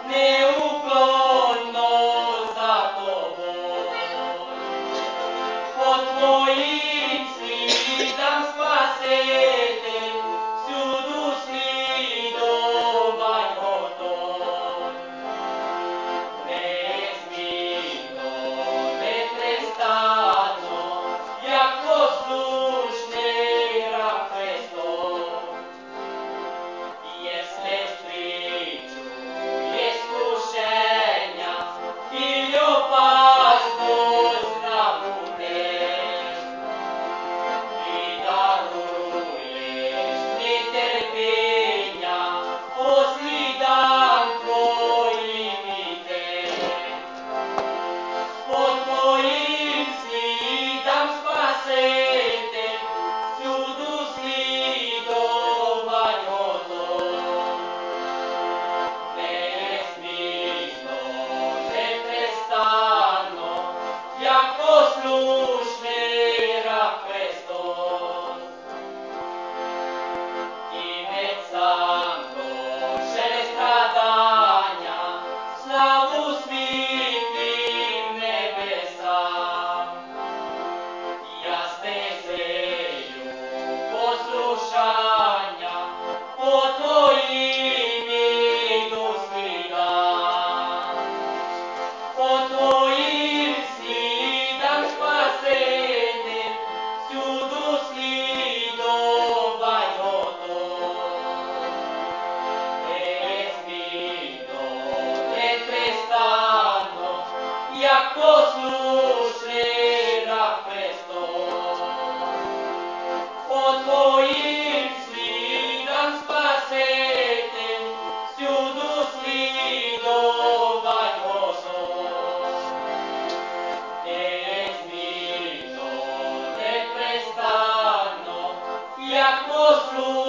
неуклонно за тобой. По твоим следам, Спаситель, всюду следовать готов. Неизменно, непрестанно, як послушний раб Христов. Если встречу искушения или опасность на пути, Ты даруешь мне терпения по следам Твоим идти. По Твоим следам, Спаситель, всюду следовать готов. Неизменно, непрестанно, як послушний раб Христов. Ти ведь сам прожив страдання, славу світлим небесам. Я стезею послушання по Твоїм іду слідам. По Твоїм слідам, Спаситель, всюду слідовать готов. Неизменно, непрестанно, як послушний раб Христов. По Твоим следам, Спаситель, всюду следовать готов. Неизменно, непрестанно, як послушний